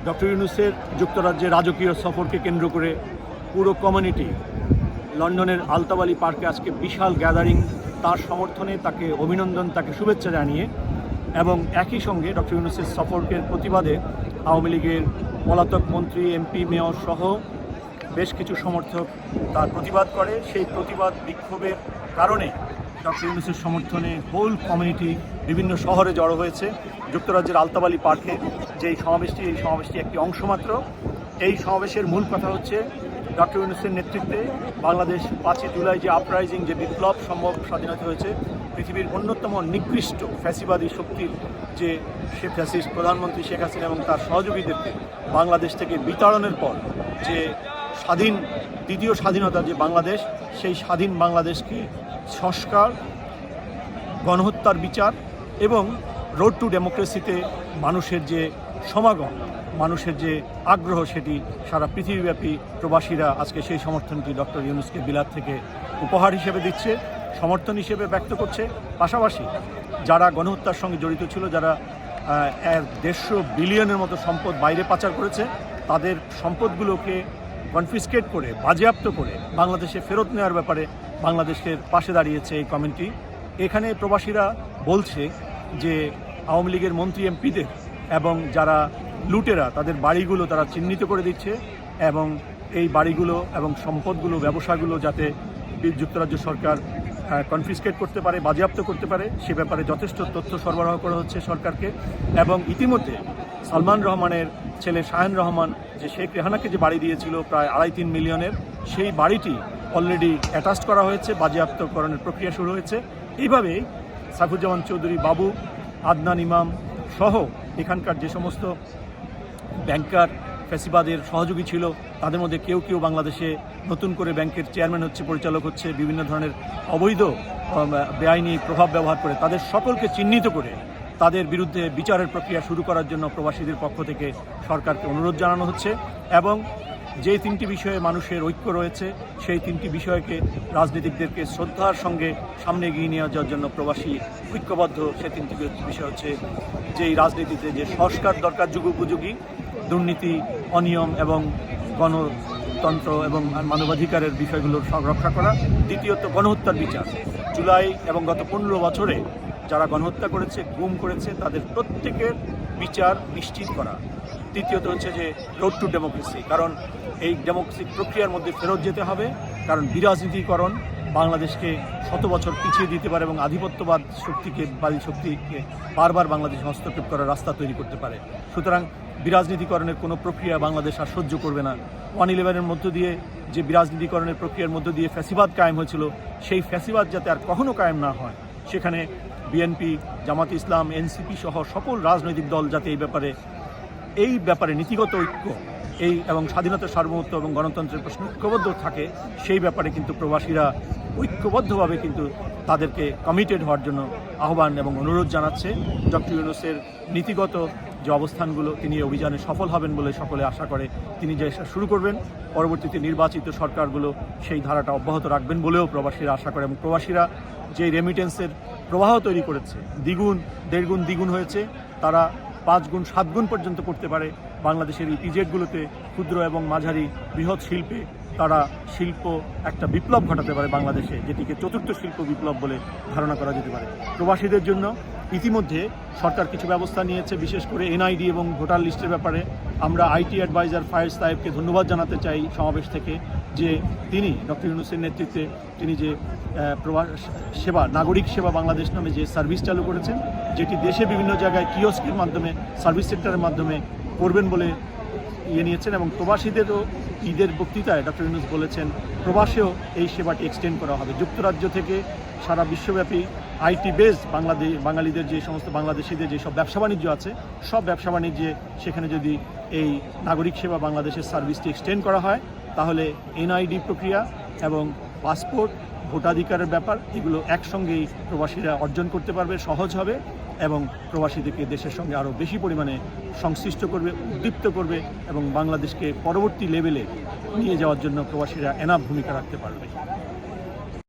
Doctor ইউনূসের যুক্তরাজ্যে রাজকীয় সফরকে কেন্দ্র করে পুরো কমিউনিটি লন্ডনের আলতাবালি পার্কে আজকে বিশাল গ্যাদারিং, তার সমর্থনে তাকে অভিনন্দন, তাকে শুভেচ্ছা জানিয়ে এবং একই সঙ্গে ডক্টর ইউনূসের সফরকে প্রতিবাদে আওয়ামী লীগের পলাতক মন্ত্রী, এমপি, মেয়র সহ বেশ কিছু সমর্থক তার প্রতিবাদ করে। সেই প্রতিবাদ বিক্ষোভের কারণে ডক্টর ইউনূসের সমর্থনে হোল কমিউনিটি বিভিন্ন শহরে জড়ো হয়েছে। যুক্তরাজ্যের আলতাবালি পার্কে যে এই সমাবেশটি একটি অংশ মাত্র। এই সমাবেশের মূল কথা হচ্ছে ডক্টর ইউনূসের নেতৃত্বে বাংলাদেশ 5ই জুলাই যে আপরাইজিং, যে বিপ্লব সম্ভব স্বাধীনতা হয়েছে, পৃথিবীর অন্যতম নিকৃষ্ট ফ্যাসিবাদী শক্তির যে সে ফ্যাসিস্ট প্রধানমন্ত্রী শেখ হাসিনা এবং তার সহযোগীদেরকে বাংলাদেশ থেকে বিতাড়নের পর যে দ্বিতীয় স্বাধীনতা যে বাংলাদেশ, সেই স্বাধীন বাংলাদেশকে সংস্কার, গণহত্যার বিচার এবং রোড টু ডেমোক্রেসিতে মানুষের যে সমাগম, মানুষের যে আগ্রহ, সেটি সারা পৃথিবীব্যাপী প্রবাসীরা আজকে সেই সমর্থনটি ডক্টর ইউনূসকে বিলাত থেকে উপহার হিসেবে দিচ্ছে, সমর্থন হিসেবে ব্যক্ত করছে। পাশাপাশি যারা গণহত্যার সঙ্গে জড়িত ছিল, যারা 150 বিলিয়নের মতো সম্পদ বাইরে পাচার করেছে, তাদের সম্পদগুলোকে কনফিসকেট করে, বাজেয়াপ্ত করে বাংলাদেশে ফেরত নেওয়ার ব্যাপারে বাংলাদেশের পাশে দাঁড়িয়েছে এই কমিটি। এখানে প্রবাসীরা বলছে যে আওয়ামী লীগের মন্ত্রী, এমপিদের এবং যারা লুটেরা, তাদের বাড়িগুলো তারা চিহ্নিত করে দিচ্ছে এবং এই বাড়িগুলো এবং সম্পদগুলো, ব্যবসাগুলো যাতে যুক্তরাজ্য সরকার কনফিসকেট করতে পারে, বাজেয়াপ্ত করতে পারে, সে ব্যাপারে যথেষ্ট তথ্য সরবরাহ করা হচ্ছে সরকারকে। এবং ইতিমধ্যে সালমান রহমানের ছেলে শাহান রহমান যে শেখ রেহানাকে যে বাড়ি দিয়েছিল প্রায় 2.5-3 মিলিয়নের, সেই বাড়িটি অলরেডি অ্যাটাচ করা হয়েছে, বাজেয়াপ্তকরণের প্রক্রিয়া শুরু হয়েছে। এইভাবেই সাইফুজ্জামান চৌধুরী বাবু, আদনান ইমাম সহ এখানকার যে সমস্ত ব্যাংকার ফ্যাসিবাদের সহযোগী ছিল, তাদের মধ্যে কেউ কেউ বাংলাদেশে নতুন করে ব্যাংকের চেয়ারম্যান হচ্ছে, পরিচালক হচ্ছে, বিভিন্ন ধরনের অবৈধ বেআইনি প্রভাব ব্যবহার করে, তাদের সকলকে চিহ্নিত করে তাদের বিরুদ্ধে বিচারের প্রক্রিয়া শুরু করার জন্য প্রবাসীদের পক্ষ থেকে সরকারকে অনুরোধ জানানো হচ্ছে। এবং যে 3টি বিষয়ে মানুষের ঐক্য রয়েছে, সেই 3টি বিষয়কে রাজনীতিকদেরকে শ্রদ্ধার সঙ্গে সামনে এগিয়ে নিয়ে যাওয়ার জন্য প্রবাসী ঐক্যবদ্ধ। সেই 3টি বিষয় হচ্ছে যে এই রাজনীতিতে যে সংস্কার দরকার, যুগোপযোগী, দুর্নীতি, অনিয়ম এবং গণতন্ত্র এবং মানবাধিকারের বিষয়গুলোর রক্ষা করা। দ্বিতীয়ত গণহত্যার বিচার। জুলাই এবং গত 15 বছরে যারা গণহত্যা করেছে, গুম করেছে, তাদের প্রত্যেকের বিচার নিশ্চিত করা। তৃতীয়ত হচ্ছে যে রোড টু ডেমোক্রেসি, কারণ এই ডেমোক্রেসি প্রক্রিয়ার মধ্যে ফেরত যেতে হবে, কারণ বিরাজনীতিকরণ বাংলাদেশকে 100 বছর পিছিয়ে দিতে পারে এবং আধিপত্যবাদ শক্তিকে বারবার বাংলাদেশে হস্তক্ষেপ করার রাস্তা তৈরি করতে পারে। সুতরাং বিরাজনীতিকরণের কোনো প্রক্রিয়া বাংলাদেশ আর সহ্য করবে না। 111-এর মধ্য দিয়ে যে বিরাজনীতিকরণের প্রক্রিয়ার মধ্য দিয়ে ফ্যাসিবাদ কায়েম হয়েছিল, সেই ফ্যাসিবাদ যাতে আর কখনো কায়েম না হয়, সেখানে বিএনপি, জামাত ইসলাম, এনসিপি সহ সকল রাজনৈতিক দল যাতে এই ব্যাপারে নীতিগত ঐক্য এবং স্বাধীনতার সার্বভৌমত্ব এবং গণতন্ত্রের প্রশ্ন ঐক্যবদ্ধ থাকে, সেই ব্যাপারে কিন্তু প্রবাসীরা ঐক্যবদ্ধভাবে কিন্তু তাদেরকে কমিটেড হওয়ার জন্য আহ্বান এবং অনুরোধ জানাচ্ছে। ডক্টর ইউনূসের নীতিগত যে অবস্থানগুলো, তিনি অভিযানে সফল হবেন বলে সকলে আশা করে। তিনি যে শুরু করবেন, পরবর্তীতে নির্বাচিত সরকারগুলো সেই ধারাটা অব্যাহত রাখবেন বলেও প্রবাসীরা আশা করে। এবং প্রবাসীরা যে রেমিটেন্সের প্রবাহ তৈরি করেছে, দ্বিগুণ, 1.5 গুণ, দ্বিগুণ হয়েছে, তারা 5 গুণ, 7 গুণ পর্যন্ত করতে পারে। বাংলাদেশের ইপিজেডগুলোতে ক্ষুদ্র এবং মাঝারি বৃহৎ শিল্পে তারা একটা বিপ্লব ঘটাতে পারে বাংলাদেশে, যেটিকে 4র্থ শিল্প বিপ্লব বলে ধারণা করা যেতে পারে। প্রবাসীদের জন্য ইতিমধ্যে সরকার কিছু ব্যবস্থা নিয়েছে, বিশেষ করে এনআইডি এবং ভোটার লিস্টের ব্যাপারে আমরা আইটি অ্যাডভাইজার ফায়েজ সাহেবকে ধন্যবাদ জানাতে চাই সমাবেশ থেকে, যে তিনি ডক্টর ইউনূসের নেতৃত্বে তিনি যে সেবা, নাগরিক সেবা বাংলাদেশ নামে যে সার্ভিস চালু করেছেন, যেটি দেশে বিভিন্ন জায়গায় কিওস্কের মাধ্যমে, সার্ভিস সেন্টারের মাধ্যমে করবেন বলে নিয়েছেন। এবং প্রবাসীদেরও ঈদের বক্তৃতায় ডক্টর ইউনূস বলেছেন প্রবাসেও এই সেবাটি এক্সটেন্ড করা হবে। যুক্তরাজ্য থেকে সারা বিশ্বব্যাপী আইটি বেস বাঙালিদের যে সমস্ত বাংলাদেশিদের যেসব ব্যবসা বাণিজ্য আছে, সব ব্যবসা বাণিজ্যে সেখানে যদি এই নাগরিক সেবা বাংলাদেশের সার্ভিসটি এক্সটেন্ড করা হয়, তাহলে এনআইডি প্রক্রিয়া এবং পাসপোর্ট, ভোটাধিকারের ব্যাপার, এগুলো একসঙ্গেই প্রবাসীরা অর্জন করতে পারবে, সহজ হবে এবং প্রবাসীদেরকে দেশের সঙ্গে আরও বেশি পরিমাণে সংশ্লিষ্ট করবে, উদ্দীপ্ত করবে এবং বাংলাদেশকে পরবর্তী লেভেলে নিয়ে যাওয়ার জন্য প্রবাসীরা এনাফ ভূমিকা রাখতে পারবে।